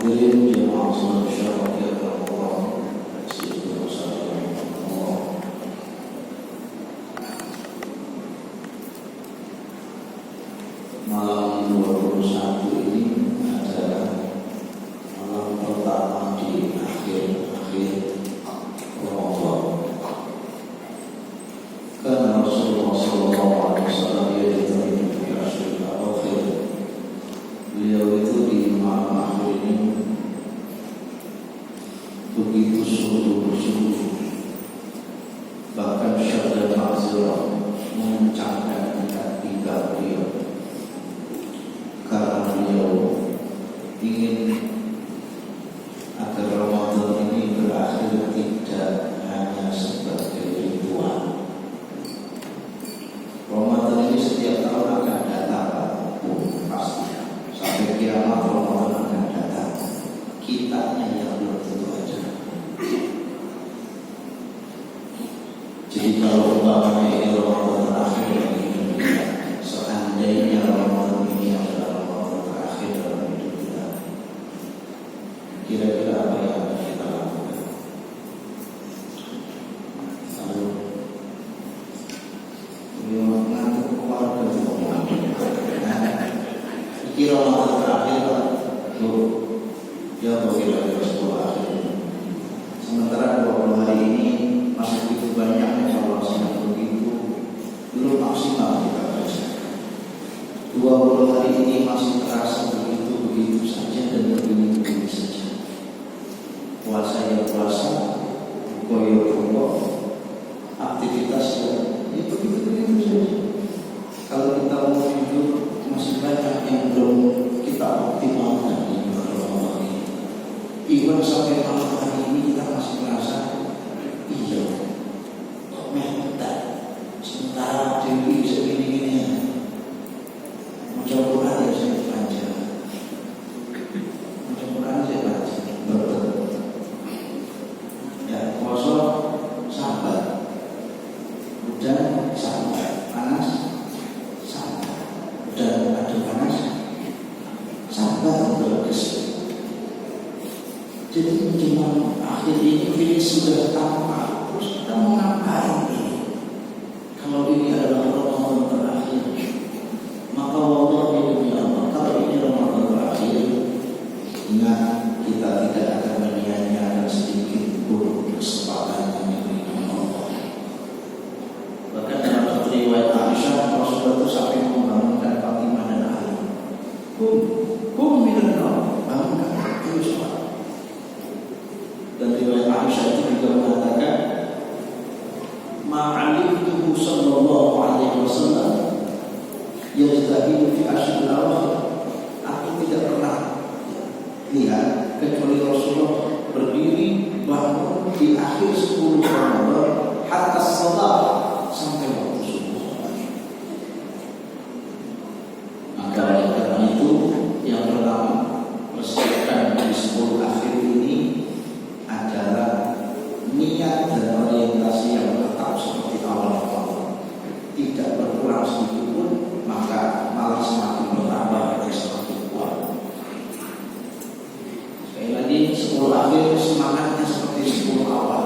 Hadirin jemaah salat Isya radhiyallahu anhu. Malam 21 ini adalah malam pertama di akhir Ramadan. Karena Rasulullah SAW dia diterima di akhir akhir. Beliau itu di malam akhir ini begitu sungguh-sungguh, bahkan syahda ma'zirah mengencangkan ketika beliau, karena beliau ingin agar Ramadan ini berakhir tidak hanya sebagai ritual. Ramadan ini setiap tahun akan datang, pasti sampai kiamat Ramadan akan datang. Kitanya yang belum tentu aja. Jadi kalau umpamanya ini Ramadan terakhir bagi Indonesia, seandainya Ramadan ini adalah Ramadan terakhir dalam hidup kita, kira-kira apa yang akan kita lakukan? Lalu beliau mengatur keluarga semua. Kira Ramadan terakhir ya kira-kira 10 akhir. Sementara 20 hari ini masih begitu banyaknya evaluasi yang begitu belum maksimal kita kerjakan. 20 hari ini masih terasa begitu saja dan begini saja. Puasa ya puasa, koyo-koyo, aktivitas ya begitu saja. Kalau kita mau jujur, masih banyak yang belum kita optimalkan di Ramadan ini. Even sampai malam hari ini kita masih merasa iya kok mental sementara Dewi segini-gini ya. Mudah-mudahan ya saya baca, mudah-mudahan saya baca betul ya. Puasa sabar, hujan sabar, panas sabar, hujan ada panas sabar, berkes. Jadi cuma akhir ini sudah tampak, terus kita mau ngapain ini? Kalau ini adalah Ramadan terakhir, maka wallahi demi Allah, kalau ini Ramadan terakhir, ingat kita tidak akan menyia-nyiakan sedikit pun kesempatan yang diberikan Allah. Bahkan dalam satu riwayat Aisyah, Rasulullah itu sampai membangunkan Fatimah dan Ali. Minum bangunkan, ayo sholat. Dan riwayat Aisyah itu juga mengatakan, ma'alimtuhu sallallahu alaihi wasallam yajtahidu fi ashril awakhir. Aku tidak pernah lihat kecuali Rasulullah berdiri bangun di akhir 10 Ramadan hatta salat, sampai waktu subuh. Maka karena itu yang pertama, persiapkan di 10 akhir ini adalah niat dan orientasi yang tetap seperti awal Ramadan, tidak berkurang sedikit pun, maka malah semakin bertambah dan semakin kuat. Sekali lagi, 10 akhir semangatnya seperti 10 awal,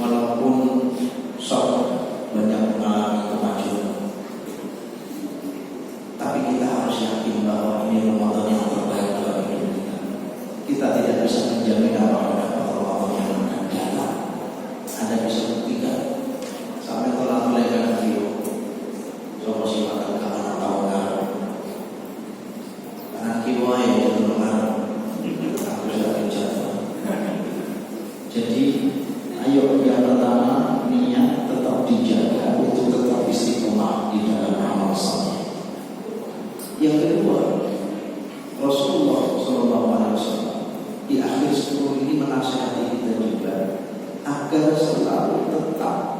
walaupun banyak mengalami kemajuan, tapi kita harus yakin bahwa ini Ramadan yang terbaik dalam hidup kita. Kita tidak bisa menjamin apa-apa. Ada bisa buktikan sampai telah melegakan video soal silakan kawan tahunan karena kiwai yang benar aku sudah bicara. Jadi ayo yang pertama, niat tetap dijaga untuk tetap istiqomah di dalam amal saleh. Yang kedua, Rasulullah SAW di akhir 10 ini menasihati kita juga agar selalu tetap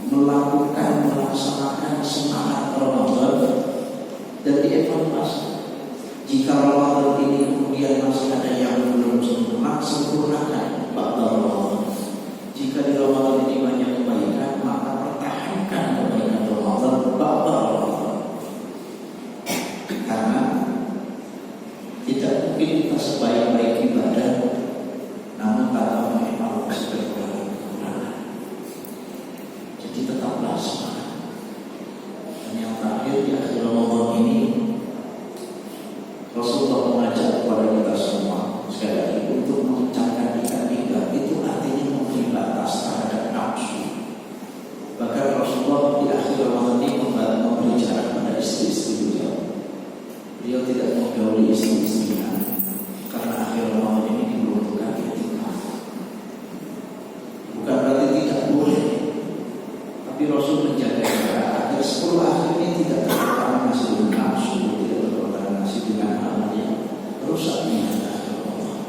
melaksanakan semangat Ramadan dan dievaluasi. Jika Ramadan ini kemudian masih ada yang belum sempurna, sempurnakan pada Ramadan. Jika di Ramadan ini banyak kebaikan, maka pertahankan kebaikan Ramadan pada Ramadan. Karena tidak mungkin kita sebaik-baik ibadah, namun kata memang sebaik-baik kekurangan. Jadi tetaplah semangat. Dan yang terakhir di akhir Ramadan ini, Rasulullah mengajak kepada kita semua sekali lagi untuk mengucapkan ikat itu artinya memberi batas terhadap nafsu. Bahkan Rasulullah di akhir Ramadan ini memberi jarak pada istri-istri beliau. Beliau tidak menggauli istri-istrinya karena akhir Ramadan ini diperuntukkan i'tikaf. Bukan berarti tidak boleh, tapi Rasul menjaga jarak agar 10 akhir ini tidak terkontaminasi dengan nafsu, tidak terkontaminasi dengan hal yang rusak niat akhir Ramadan.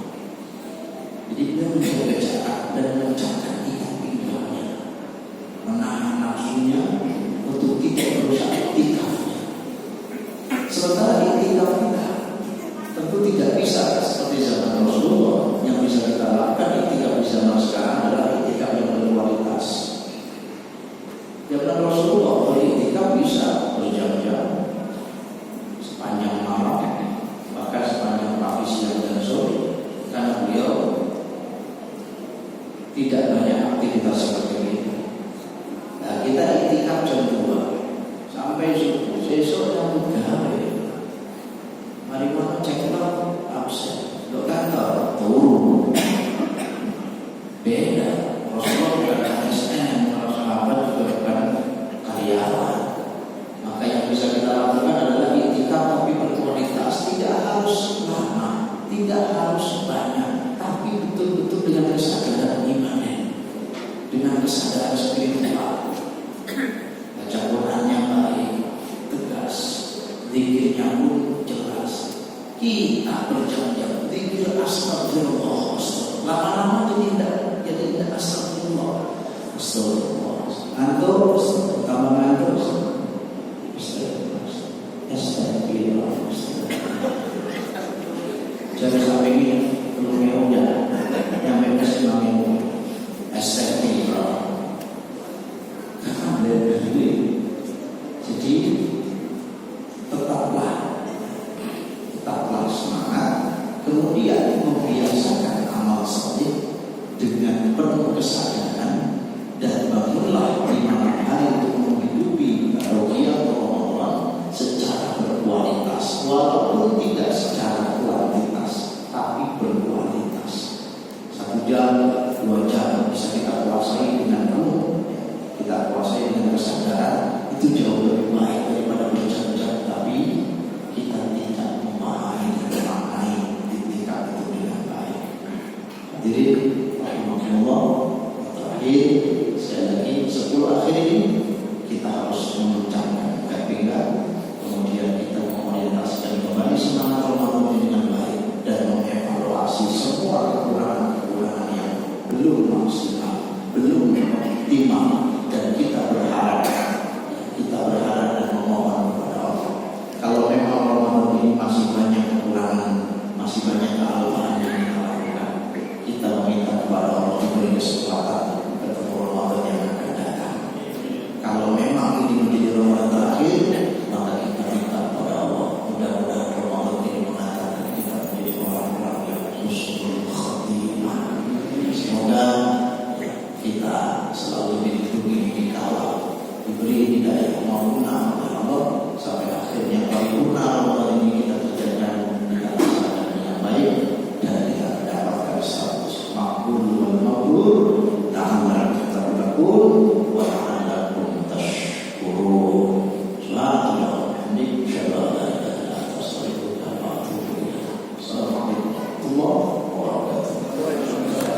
Jadi beliau menjaga jarak dan mengucapkan ikat-ikatnya, menahan nafsunya untuk tidak merusak i'tikafnya. Sementara i'tikaf kita tentu tidak bisa seperti zaman Rasulullah. Yang bisa kita lakukan i'tikaf di zaman sekarang adalah i'tikaf yang berkualitas. Zaman Rasulullah beri'tikaf bisa berjam-jam, sepanjang malam, bahkan sepanjang pagi, siang dan sore, karena beliau tidak banyak aktivitas seperti ini. Nah, kita i'tikaf jam 2 sampai subuh, besok jam 3. Mari mana cek absen, lo kantor turun. Beda. Rasulullah bukan ASN, para sahabat juga bukan karyawan. Maka yang bisa kita lakukan adalah i'tikaf tapi berkualitas. Tidak harus lama, tidak harus banyak, tapi betul-betul dengan kesadaran imanen, dengan kesadaran spiritual. Baca Quran yang baik, tegas, zikirnya pun jelas. Kita berjam-jam zikir astagfirullah, lama-lama jadi tidak astagfirullah, astagfirullah. Ngantuk, tambah ngantuk, astagfirullah. Jangan sampai ini belum maunya nyampe ke semangin astagfirullah. Karena beliau berdiri. Jadi tetaplah semangat, kemudian membiasakan amal saleh dengan penuh kesadaran dan bangunlah di malam hari untuk menghidupi Ramadan secara berkualitas, walaupun tidak secara kuantitas, tapi berkualitas. 1 jam, 2 jam bisa kita kuasai dengan penuh, kita kuasai dengan kesadaran, itu jauh lebih baik daripada berjam-jam tapi kita tidak memahami dan memaknai i'tikaf itu dengan baik. Hadirin rahimahullah, terakhir sekali lagi 10 akhir ini kita harus mengucapkan ikat, kemudian kita mengorientasikan kembali semangat Ramadan ini dengan baik dan mengevaluasi semua kekurangan-kekurangan yang belum maksimal, belum optimal, dan kita berharap dan memohon kepada Allah. Kalau memang Ramadan ini masih banyak kekurangan, masih banyak kealpaan yang kita lakukan, kita meminta kepada Allah diberi kesempatan